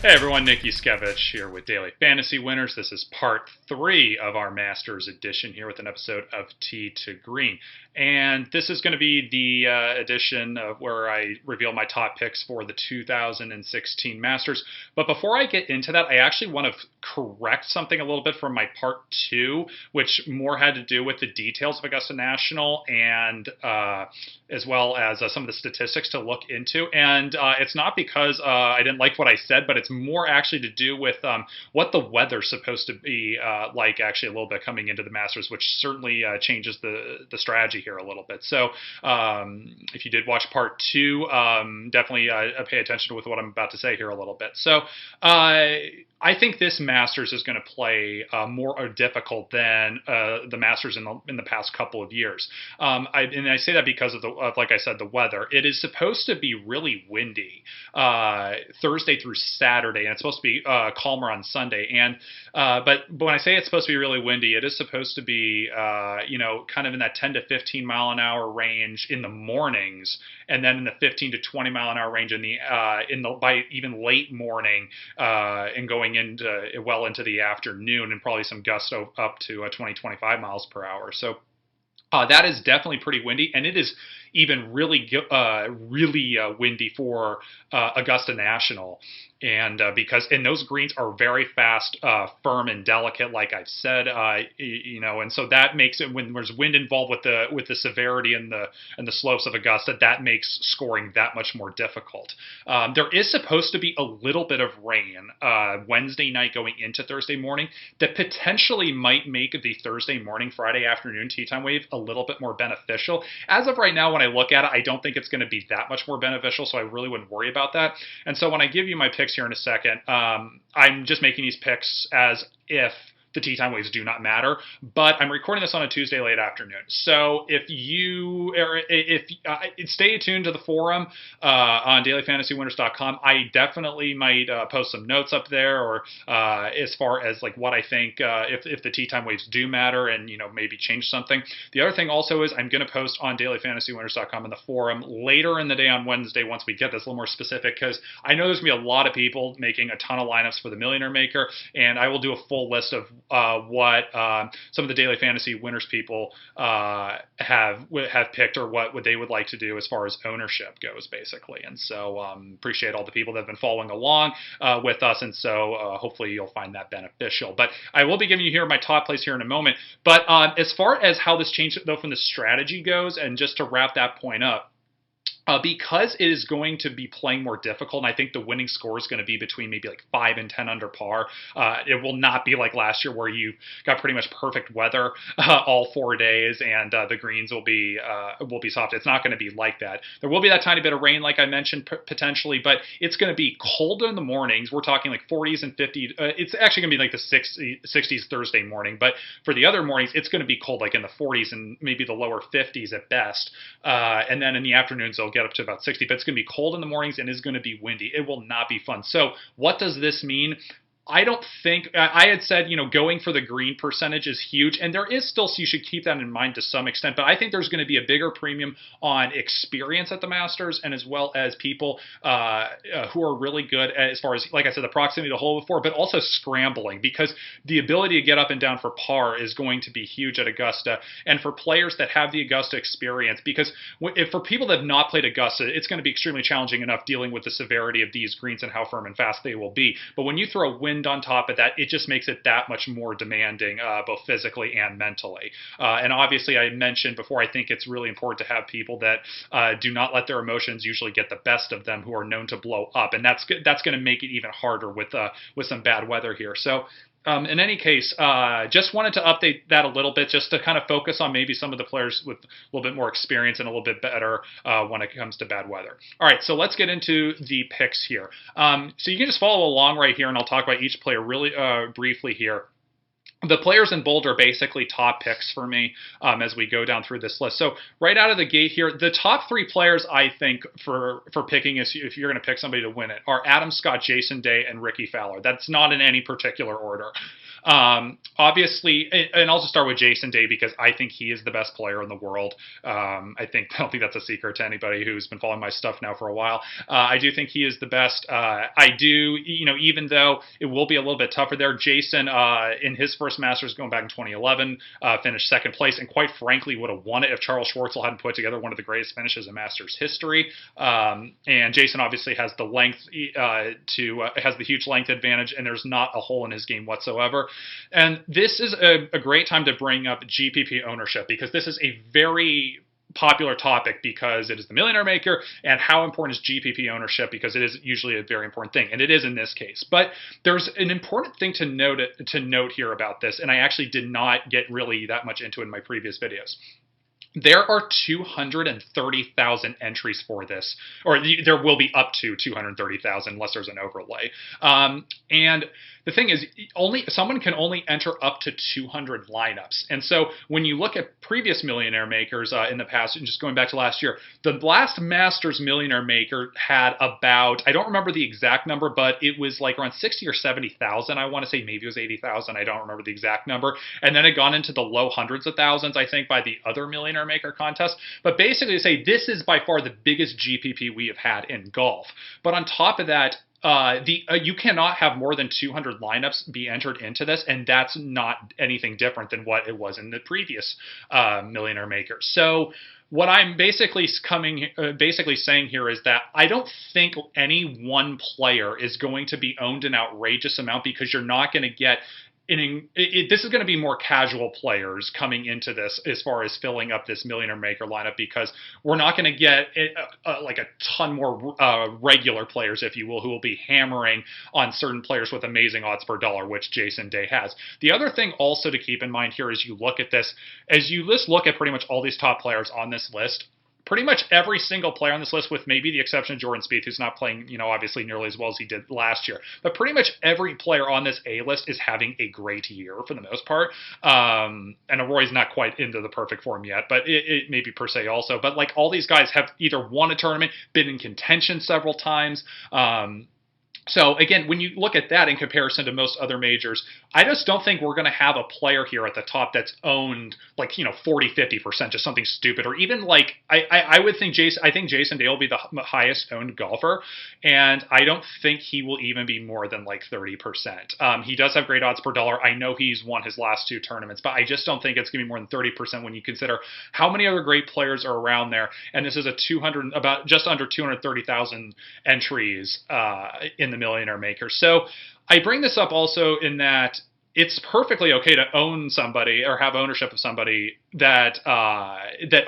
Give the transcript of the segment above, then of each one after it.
Hey everyone, Nick Juskewycz here with Daily Fantasy Winners. This is part 3 of our Masters edition here with an episode of Tee to Green. And this is going to be the edition of where I reveal my top picks for the 2016 Masters. But before I get into that, I actually want to correct something a little bit from my part 2, which more had to do with the details of Augusta National and as well as some of the statistics to look into. And it's not because I didn't like what I said, but it's more actually to do with what the weather's supposed to be like actually a little bit coming into the Masters, which certainly changes the strategy here a little bit. So if you did watch part 2, definitely pay attention with what I'm about to say here a little bit. So I think this Masters is going to play more difficult than the Masters in the past couple of years. And I say that because of like I said, the weather. It is supposed to be really windy Thursday through Saturday, and it's supposed to be calmer on Sunday. And but when I say it's supposed to be really windy, it is supposed to be kind of in that 10 to 15 mile an hour range in the mornings, and then in the 15 to 20 mile an hour range by even late morning and going into well into the afternoon, and probably some gusts up to 20, 25 miles per hour. So that is definitely pretty windy, and it is even really windy for Augusta National. And because those greens are very fast, firm, and delicate, like I've said, and so that makes it, when there's wind involved with the severity and the slopes of Augusta, that makes scoring that much more difficult. There is supposed to be a little bit of rain Wednesday night going into Thursday morning that potentially might make the Thursday morning, Friday afternoon tee time wave a little bit more beneficial. As of right now, when I look at it, I don't think it's going to be that much more beneficial, so I really wouldn't worry about that. And so when I give you my picks here in a second, I'm just making these picks as if the tee time waves do not matter, but I'm recording this on a Tuesday late afternoon. So if stay tuned to the forum on DailyFantasyWinners.com. I definitely might post some notes up there, or as far as like what I think if the tee time waves do matter, and maybe change something. The other thing also is I'm going to post on DailyFantasyWinners.com in the forum later in the day on Wednesday once we get this a little more specific, because I know there's going to be a lot of people making a ton of lineups for the Millionaire Maker, and I will do a full list of what some of the Daily Fantasy Winners people have picked, or what they would like to do as far as ownership goes, basically. And so appreciate all the people that have been following along with us, and so hopefully you'll find that beneficial. But I will be giving you here my top plays here in a moment. But as far as how this changed, though, from the strategy goes, and just to wrap that point up, because it is going to be playing more difficult, and I think the winning score is going to be between maybe like 5 and 10 under par. It will not be like last year where you got pretty much perfect weather all 4 days, and the greens will be soft. It's not going to be like that. There will be that tiny bit of rain, like I mentioned, potentially, but it's going to be colder in the mornings. We're talking like 40s and 50s. It's actually going to be like the 60s Thursday morning, but for the other mornings, it's going to be cold, like in the 40s and maybe the lower 50s at best. And then in the afternoons, they'll get up to about 60, but it's going to be cold in the mornings and is going to be windy. It will not be fun. So what does this mean? I don't think, I had said, going for the green percentage is huge, and there is still, so you should keep that in mind to some extent, but I think there's going to be a bigger premium on experience at the Masters, and as well as people who are really good as far as, like I said, the proximity to hole before, but also scrambling, because the ability to get up and down for par is going to be huge at Augusta, and for players that have the Augusta experience, because if for people that have not played Augusta, it's going to be extremely challenging enough dealing with the severity of these greens and how firm and fast they will be, but when you throw wind on top of that, it just makes it that much more demanding, both physically and mentally. And obviously, I mentioned before, I think it's really important to have people that do not let their emotions usually get the best of them, who are known to blow up, and that's going to make it even harder with some bad weather here. So in any case, just wanted to update that a little bit, just to kind of focus on maybe some of the players with a little bit more experience and a little bit better when it comes to bad weather. All right, so let's get into the picks here. So you can just follow along right here, and I'll talk about each player really briefly here. The players in bold are basically top picks for me as we go down through this list. So right out of the gate here, the top 3 players I think for picking, if you're going to pick somebody to win it, are Adam Scott, Jason Day, and Ricky Fowler. That's not in any particular order. Obviously, and I'll just start with Jason Day because I think he is the best player in the world. I don't think that's a secret to anybody who's been following my stuff now for a while. I do think he is the best. I do, even though it will be a little bit tougher there, Jason, in his first Masters going back in 2011, finished second place, and quite frankly would have won it if Charles Schwartzel hadn't put together one of the greatest finishes in Masters history. And Jason obviously has the length has the huge length advantage, and there's not a hole in his game whatsoever. And this is a great time to bring up GPP ownership, because this is a very popular topic, because it is the Millionaire Maker, and how important is GPP ownership, because it is usually a very important thing, and it is in this case. But there's an important thing to note here about this, and I actually did not get really that much into it in my previous videos. There are 230,000 entries for this, or there will be up to 230,000 unless there's an overlay. And the thing is, someone can only enter up to 200 lineups. And so when you look at previous Millionaire Makers in the past, and just going back to last year, the last Masters Millionaire Maker had about, I don't remember the exact number, but it was like around 60 or 70,000. I want to say maybe it was 80,000. I don't remember the exact number. And then it gone into the low hundreds of thousands, I think, by the other Millionaire Maker contest. But basically, to say this is by far the biggest GPP we have had in golf. But on top of that, you cannot have more than 200 lineups be entered into this, and that's not anything different than what it was in the previous Millionaire Maker. So what I'm basically saying here is that I don't think any one player is going to be owned an outrageous amount, because you're not going to get this is going to be more casual players coming into this as far as filling up this Millionaire Maker lineup, because we're not going to get like a ton more regular players, if you will, who will be hammering on certain players with amazing odds per dollar, which Jason Day has. The other thing also to keep in mind here as you look at this, as you just look at pretty much all these top players on this list, pretty much every single player on this list, with maybe the exception of Jordan Spieth, who's not playing, obviously nearly as well as he did last year. But pretty much every player on this A list is having a great year for the most part. And Roy's not quite into the perfect form yet, but it may be per se also. But like all these guys have either won a tournament, been in contention several times. So again, when you look at that in comparison to most other majors, I just don't think we're going to have a player here at the top that's owned like, 40, 50%, just something stupid, or even like, I would think I think Jason Day will be the highest owned golfer, and I don't think he will even be more than like 30%. He does have great odds per dollar. I know he's won his last two tournaments, but I just don't think it's going to be more than 30% when you consider how many other great players are around there. And this is about just under 230,000 entries in the Millionaire Maker. So I bring this up also in that it's perfectly okay to own somebody or have ownership of somebody that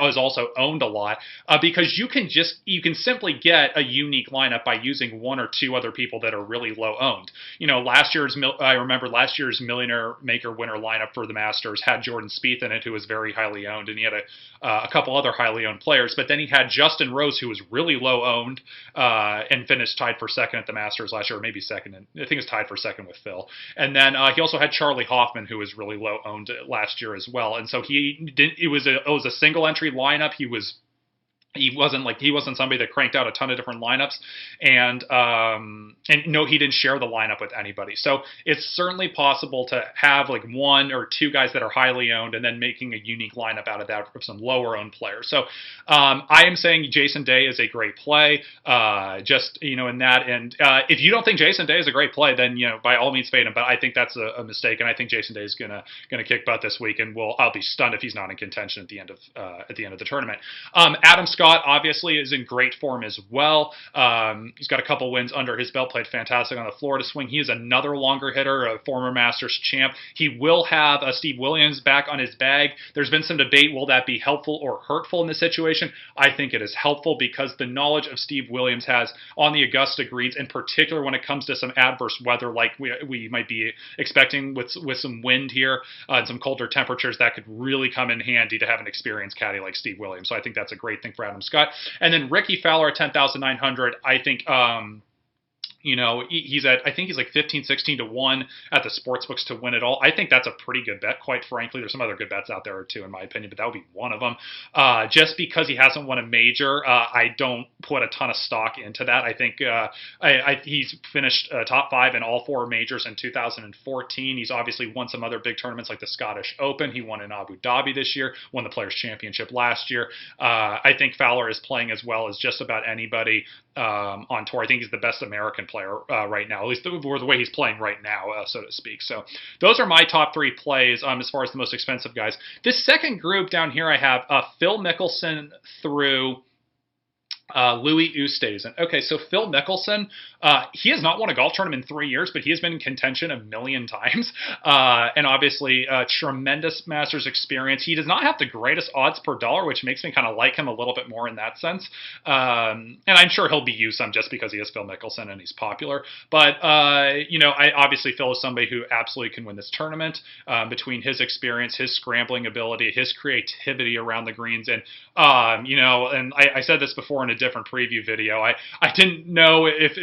is also owned a lot, because you can simply get a unique lineup by using one or two other people that are really low owned. I remember last year's Millionaire Maker winner lineup for the Masters had Jordan Spieth in it, who was very highly owned, and he had a couple other highly owned players. But then he had Justin Rose, who was really low owned, and finished tied for second at the Masters last year, or maybe second. I think it was tied for second with Phil. And then he also had Charlie Hoffman, who was really low owned last year as well. And so it was a single entry lineup. He wasn't somebody that cranked out a ton of different lineups, and no, he didn't share the lineup with anybody. So it's certainly possible to have like one or two guys that are highly owned, and then making a unique lineup out of that for some lower owned players. So I am saying Jason Day is a great play. In that, and if you don't think Jason Day is a great play, then by all means fade him. But I think that's a mistake, and I think Jason Day is gonna kick butt this week, and I'll be stunned if he's not in contention at the end of the tournament. Adam Scott obviously is in great form as well. He's got a couple wins under his belt, played fantastic on the Florida swing. He is another longer hitter, a former Masters champ. He will have Steve Williams back on his bag. There's been some debate, will that be helpful or hurtful in this situation? I think it is helpful, because the knowledge of Steve Williams has on the Augusta greens, in particular when it comes to some adverse weather like we might be expecting with some wind here and some colder temperatures, that could really come in handy to have an experienced caddy like Steve Williams. So I think that's a great thing for Adam Scott. And then Ricky Fowler at 10,900, I think He's at, I think he's like 15, 16 to 1 at the sports books to win it all. I think that's a pretty good bet, quite frankly. There's some other good bets out there too, in my opinion, but that would be one of them. Just because he hasn't won a major, I don't put a ton of stock into that. I think he's finished top 5 in all 4 majors in 2014. He's obviously won some other big tournaments like the Scottish Open. He won in Abu Dhabi this year, won the Players' Championship last year. I think Fowler is playing as well as just about anybody on tour. I think he's the best American player right now, at least the way he's playing right now, so to speak. So those are my top 3 plays as far as the most expensive guys. This second group down here, I have Phil Mickelson through Louis Oosthuizen. Okay, so Phil Mickelson, he has not won a golf tournament in 3 years, but he has been in contention a million times. And obviously, tremendous Masters experience. He does not have the greatest odds per dollar, which makes me kind of like him a little bit more in that sense. And I'm sure he'll be used some just because he is Phil Mickelson and he's popular. But, obviously Phil is somebody who absolutely can win this tournament between his experience, his scrambling ability, his creativity around the greens. And, and I said this before in a different preview video. I didn't know if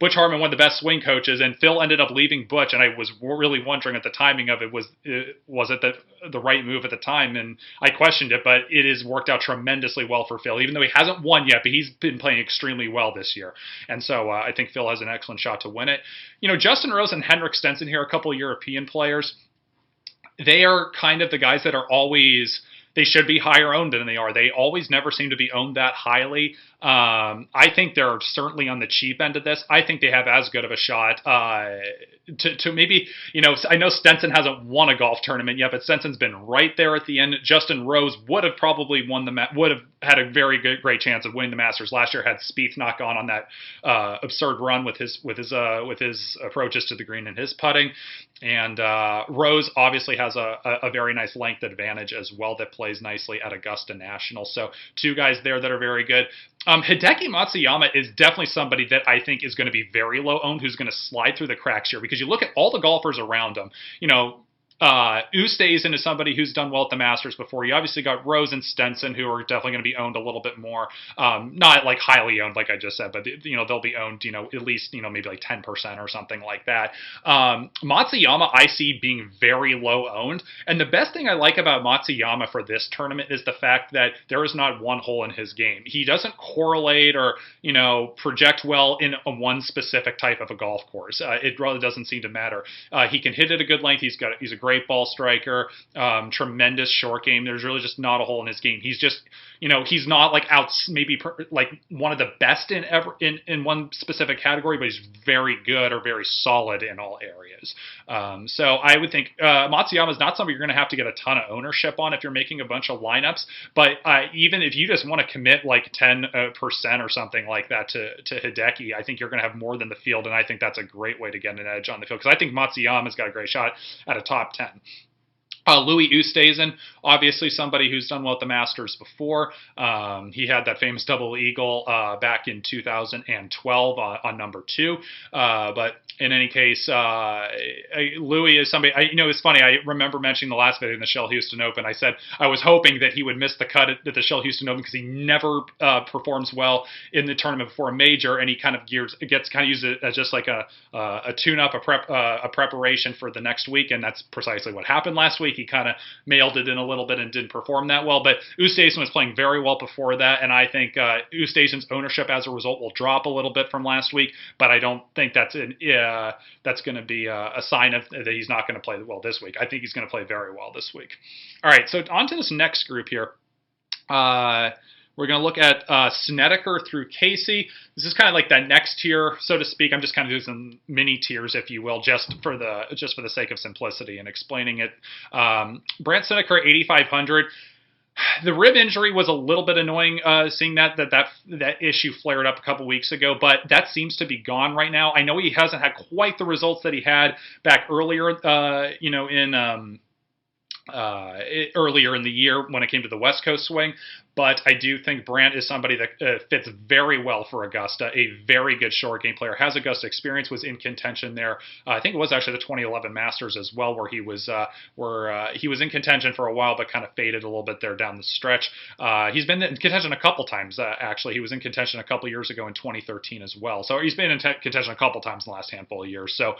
Butch Harmon, one of the best swing coaches, and Phil ended up leaving Butch, and I was really wondering at the timing of it, was it the right move at the time? And I questioned it, but it has worked out tremendously well for Phil, even though he hasn't won yet, but he's been playing extremely well this year. And so I think Phil has an excellent shot to win it. Justin Rose and Henrik Stenson here, a couple of European players. They are kind of the guys that are always... They should be higher owned than they are. They always never seem to be owned that highly. I think they're certainly on the cheap end of this. I think they have as good of a shot to maybe, I know Stenson hasn't won a golf tournament yet, but Stenson's been right there at the end. Justin Rose would have probably would have had a very great chance of winning the Masters last year had Spieth not gone on that absurd run with his approaches to the green and his putting. And Rose obviously has a very nice length advantage as well that plays nicely at Augusta National. So 2 guys there that are very good. Hideki Matsuyama is definitely somebody that I think is going to be very low owned, who's going to slide through the cracks here, because you look at all the golfers around him. Oosthuizen is somebody who's done well at the Masters before. You obviously got Rose and Stenson, who are definitely going to be owned a little bit more. Not like highly owned, like I just said, but they'll be owned, at least maybe like 10% or something like that. Matsuyama I see being very low owned, and the best thing I like about Matsuyama for this tournament is the fact that there is not one hole in his game. He doesn't correlate or project well in one specific type of a golf course. It really doesn't seem to matter. He can hit at a good length. He's a great ball striker, tremendous short game. There's really just not a hole in his game. He's just, he's not like like one of the best in one specific category, but he's very good or very solid in all areas. So I would think Matsuyama is not somebody you're going to have to get a ton of ownership on if you're making a bunch of lineups. But even if you just want to commit like 10% or something like that to Hideki, I think you're going to have more than the field, and I think that's a great way to get an edge on the field, because I think Matsuyama's got a great shot at a top 10. Louis Oosthuizen, obviously somebody who's done well at the Masters before. He had that famous double eagle back in 2012 on number 2. But in any case, Louis is somebody, it's funny, I remember mentioning the last video in the Shell Houston Open. I said I was hoping that he would miss the cut at the Shell Houston Open because he never performs well in the tournament before a major, and he kind of used it as just like a tune-up, a preparation for the next week, and that's precisely what happened last week. He kind of mailed it in a little bit and didn't perform that well. But Oosthuizen was playing very well before that, and I think Oosthuizen's ownership as a result will drop a little bit from last week. But I don't think that's going to be a sign of that he's not going to play well this week. I think he's going to play very well this week. All right, so on to this next group here. We're going to look at Snedeker through Casey. This is kind of like that next tier, so to speak. I'm just kind of doing some mini tiers, if you will, just for the sake of simplicity and explaining it. Brandt Snedeker, 8,500. The rib injury was a little bit annoying, seeing that issue flared up a couple weeks ago, but that seems to be gone right now. I know he hasn't had quite the results that he had back earlier, earlier in the year when it came to the West Coast swing, but I do think Brandt is somebody that fits very well for Augusta, a very good short game player, has Augusta experience, was in contention there. I think it was actually the 2011 Masters as well, where he was in contention for a while, but kind of faded a little bit there down the stretch. He's been in contention a couple times, actually. He was in contention a couple years ago in 2013 as well. So he's been in contention a couple times in the last handful of years. So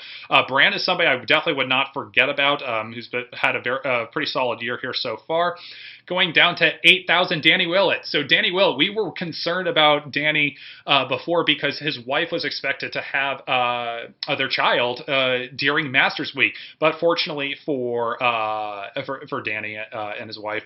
Brandt is somebody I definitely would not forget about, who's had a pretty solid year here so far. Going down to 8,000, Danny Willett. So Danny Willett, we were concerned about Danny before because his wife was expected to have their child during Masters Week. But fortunately for Danny and his wife,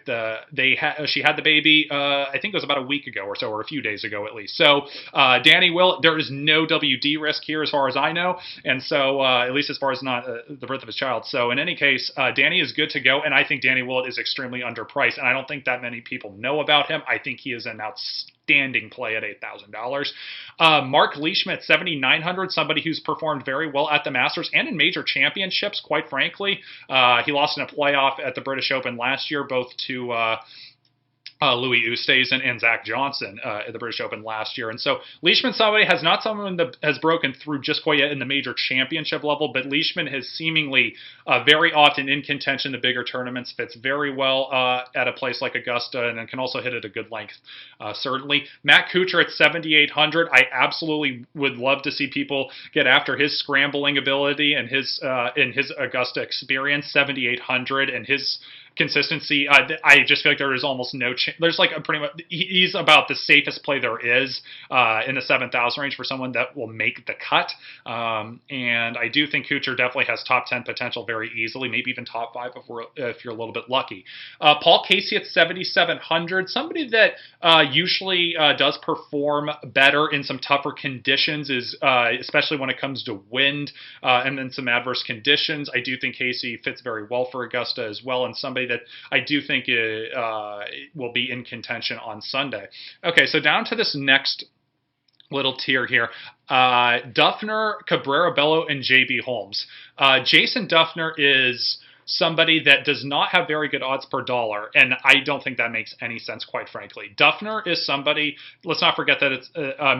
she had the baby, I think it was about a week ago or so, or a few days ago at least. So Danny Willett, there is no WD risk here as far as I know. And so at least as far as not the birth of his child. So in any case, Danny is good to go. And I think Danny Willett is extremely underpriced. And I don't think that many people know about him. I think he is an outstanding play at $8,000. Mark Leishman at $7,900, somebody who's performed very well at the Masters and in major championships, quite frankly. He lost in a playoff at the British Open last year, both to Louis Oosthuizen and Zach Johnson at the British Open last year. And so Leishman someone that has broken through just quite yet in the major championship level, but Leishman has seemingly very often in contention the bigger tournaments, fits very well at a place like Augusta, and then can also hit at a good length, certainly. Matt Kuchar at 7,800. I absolutely would love to see people get after his scrambling ability and his Augusta experience, 7,800, and his consistency. I just feel like there is almost no chance. There's like a pretty much, he's about the safest play there is in the 7,000 range for someone that will make the cut. And I do think Kuchar definitely has top 10 potential very easily, maybe even top 5 if you're a little bit lucky. Paul Casey at 7,700, somebody that usually does perform better in some tougher conditions, is especially when it comes to wind and then some adverse conditions. I do think Casey fits very well for Augusta as well, and somebody that I do think will be in contention on Sunday. Okay, so down to this next little tier here. Dufner, Cabrera Bello, and JB Holmes. Jason Dufner is somebody that does not have very good odds per dollar, and I don't think that makes any sense, quite frankly. Dufner is somebody, let's not forget that it's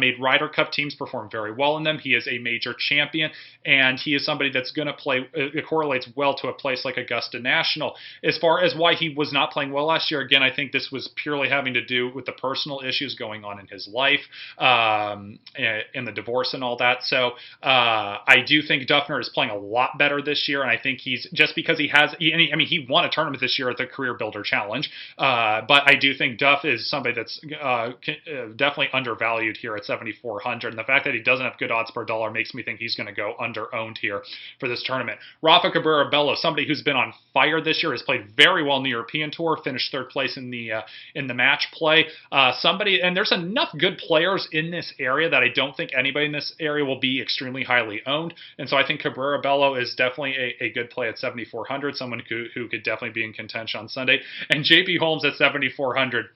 made Ryder Cup teams perform very well in them. He is a major champion, and he is somebody that's going to play, it correlates well to a place like Augusta National. As far as why he was not playing well last year, again, I think this was purely having to do with the personal issues going on in his life, and the divorce and all that. So I do think Dufner is playing a lot better this year, and I think he's, just because he he won a tournament this year at the Career Builder Challenge, but I do think Duff is somebody that's definitely undervalued here at 7,400, and the fact that he doesn't have good odds per dollar makes me think he's going to go under-owned here for this tournament. Rafa Cabrera Bello, somebody who's been on fire this year, has played very well in the European Tour, finished 3rd place in the match play. And there's enough good players in this area that I don't think anybody in this area will be extremely highly owned, and so I think Cabrera Bello is definitely a good play at 7,400. Someone who could definitely be in contention on Sunday. And JP Holmes at 7,400.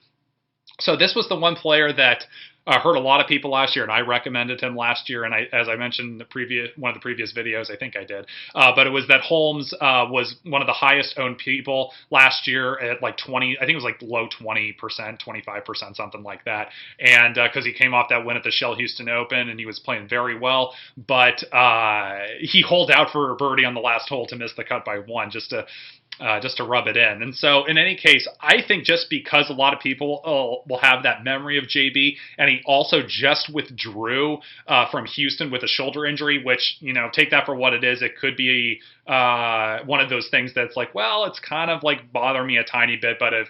So this was the one player that hurt a lot of people last year, and I recommended him last year. And as I mentioned in one of the previous videos, I think I did. But it was that Holmes was one of the highest owned people last year at like 20. I think it was like low 20%, 25%, something like that. And because he came off that win at the Shell Houston Open, and he was playing very well. But he holed out for a birdie on the last hole to miss the cut by 1, just to rub it in. And so in any case, I think just because a lot of people will have that memory of JB, and he also just withdrew from Houston with a shoulder injury, which, take that for what it is. It could be one of those things that's like, well, it's kind of like bothering me a tiny bit, but if,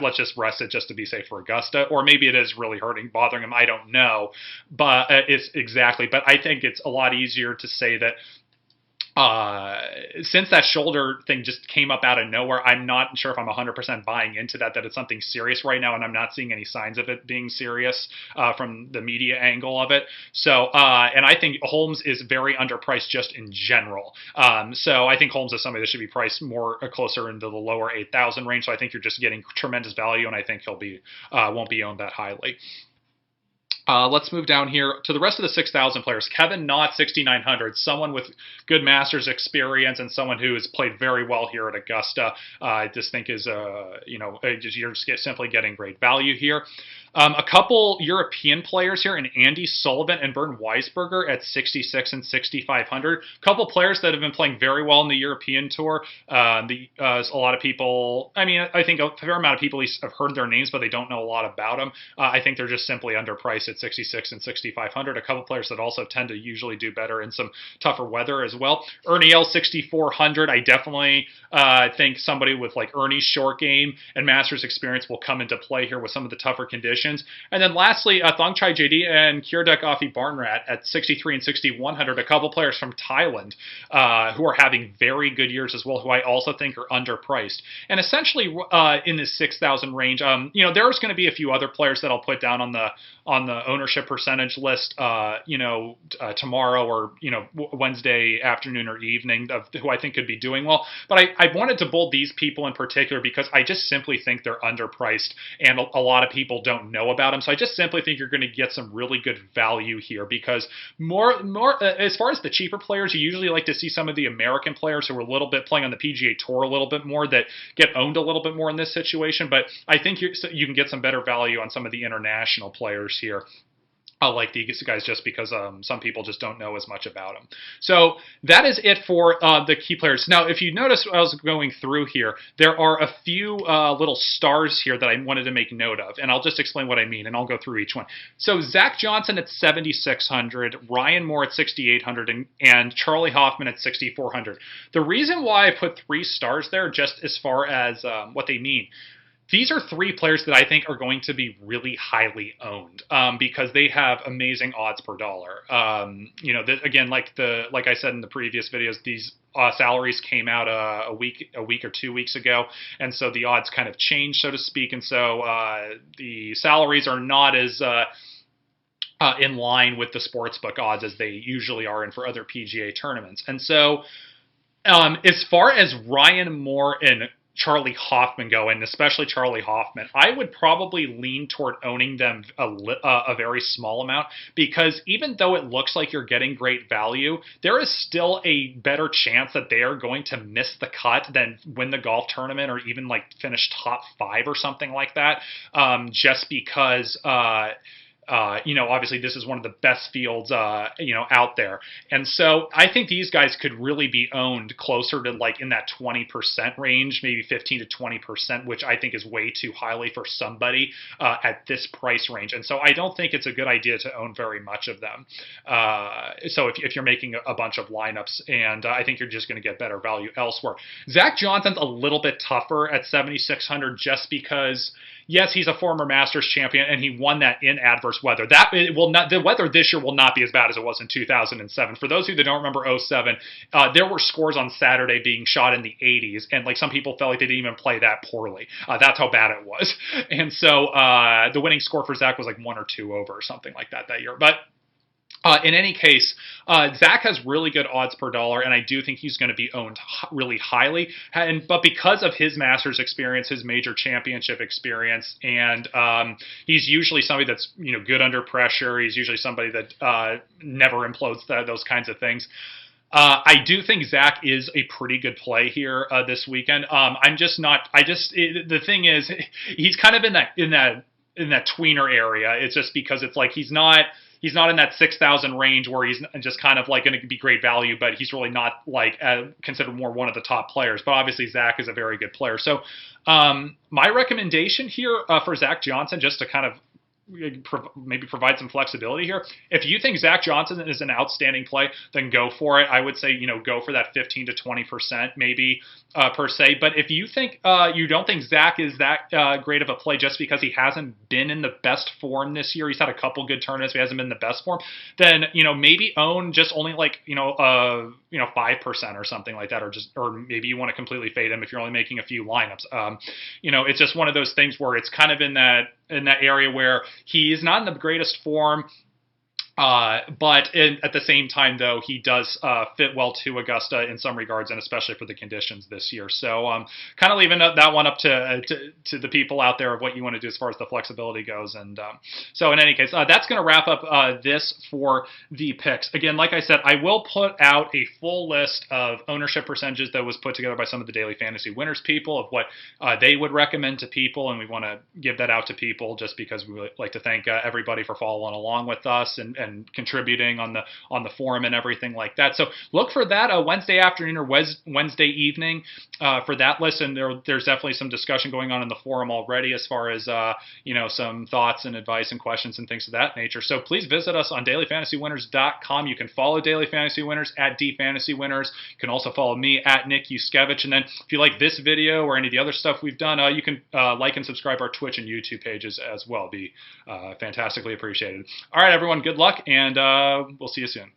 let's just rest it just to be safe for Augusta, or maybe it is really bothering him. I don't know, but but I think it's a lot easier to say that since that shoulder thing just came up out of nowhere, I'm not sure if I'm 100% buying into that it's something serious right now, and I'm not seeing any signs of it being serious from the media angle of it. So, and I think Holmes is very underpriced just in general. So I think Holmes is somebody that should be priced more closer into the lower 8,000 range. So I think you're just getting tremendous value, and I think he'll be won't be owned that highly. Let's move down here to the rest of the 6,000 players. Kevin Knott, 6,900, someone with good Masters experience and someone who has played very well here at Augusta. I just think is, you're just simply getting great value here. A couple European players here, in Andy Sullivan and Bernd Weisberger at 66 and 6,500. A couple players that have been playing very well in the European Tour. A lot of people, I think a fair amount of people at least have heard their names, but they don't know a lot about them. I think they're just simply underpriced at 66 and 6,500. A couple players that also tend to usually do better in some tougher weather as well. Ernie L, 6,400. I definitely think somebody with like Ernie's short game and Masters experience will come into play here with some of the tougher conditions. And then lastly, Thongchai JD and Kiradech Afi Barnrat at 63 and 6,100. A couple players from Thailand who are having very good years as well, who I also think are underpriced. And essentially in this 6,000 range, there's going to be a few other players that I'll put down on the ownership percentage list, tomorrow or Wednesday afternoon or evening, of who I think could be doing well. But I wanted to bold these people in particular because I just simply think they're underpriced, and a lot of people don't know about them. So I just simply think you're going to get some really good value here, because more as far as the cheaper players, you usually like to see some of the American players who are a little bit playing on the PGA Tour a little bit more, that get owned a little bit more in this situation. But I think you can get some better value on some of the international players here. I like these guys just because some people just don't know as much about them. So that is it for the key players. Now, if you notice, I was going through here, there are a few little stars here that I wanted to make note of, and I'll just explain what I mean, and I'll go through each one. So Zach Johnson at 7,600, Ryan Moore at 6,800, and Charlie Hoffman at 6,400. The reason why I put 3 stars there, just as far as what they mean, these are 3 players that I think are going to be really highly owned because they have amazing odds per dollar. Again, like I said in the previous videos, these salaries came out a week or 2 weeks ago, and so the odds kind of changed, so to speak, and so the salaries are not as in line with the sportsbook odds as they usually are in for other PGA tournaments. And so as far as Ryan Moore and Charlie Hoffman go, and especially Charlie Hoffman, I would probably lean toward owning them a very small amount, because even though it looks like you're getting great value, there is still a better chance that they are going to miss the cut than win the golf tournament or even like finish top 5 or something like that, just because obviously this is one of the best fields, out there. And so I think these guys could really be owned closer to like in that 20% range, maybe 15 to 20%, which I think is way too highly for somebody at this price range. And so I don't think it's a good idea to own very much of them. So if you're making a bunch of lineups, and I think you're just going to get better value elsewhere. Zach Johnson's a little bit tougher at 7,600 just because, yes, he's a former Masters champion, and he won that in adverse weather. The weather this year will not be as bad as it was in 2007. For those of you that don't remember 2007, there were scores on Saturday being shot in the 80s, and like some people felt like they didn't even play that poorly. That's how bad it was. And so the winning score for Zach was like 1 or 2 over or something like that year. But in any case, Zach has really good odds per dollar, and I do think he's going to be owned really highly. But because of his Masters experience, his major championship experience, and he's usually somebody that's good under pressure. He's usually somebody that never implodes those kinds of things. I do think Zach is a pretty good play here this weekend. I'm just not. The thing is, he's kind of in that tweener area. It's just because it's like he's not in that 6,000 range where he's just kind of like going to be great value, but he's really not like considered more one of the top players. But obviously Zach is a very good player. So my recommendation here for Zach Johnson, just to kind of maybe provide some flexibility here. If you think Zach Johnson is an outstanding play, then go for it. I would say, go for that 15 to 20% maybe per se. But if you think you don't think Zach is that great of a play just because he hasn't been in the best form this year, he's had a couple good tournaments, but he hasn't been in the best form, then maybe own just only like 5% or something like that, or maybe you want to completely fade him if you're only making a few lineups. It's just one of those things where it's kind of in that area where he is not in the greatest form. At the same time, though, he does fit well to Augusta in some regards, and especially for the conditions this year. So kind of leaving that one up to the people out there of what you want to do as far as the flexibility goes. And so in any case, that's going to wrap up this for the picks. Again, like I said, I will put out a full list of ownership percentages that was put together by some of the Daily Fantasy Winners people of what they would recommend to people, and we want to give that out to people just because we would like to thank everybody for following along with us and contributing on the forum and everything like that. So look for that Wednesday afternoon or Wednesday evening for that list. And there's definitely some discussion going on in the forum already as far as some thoughts and advice and questions and things of that nature. So please visit us on DailyFantasyWinners.com. You can follow Daily Fantasy Winners at DFantasyWinners. You can also follow me at Nick Juskewycz. And then if you like this video or any of the other stuff we've done, you can like and subscribe our Twitch and YouTube pages as well. Be fantastically appreciated. All right, everyone, good luck, and we'll see you soon.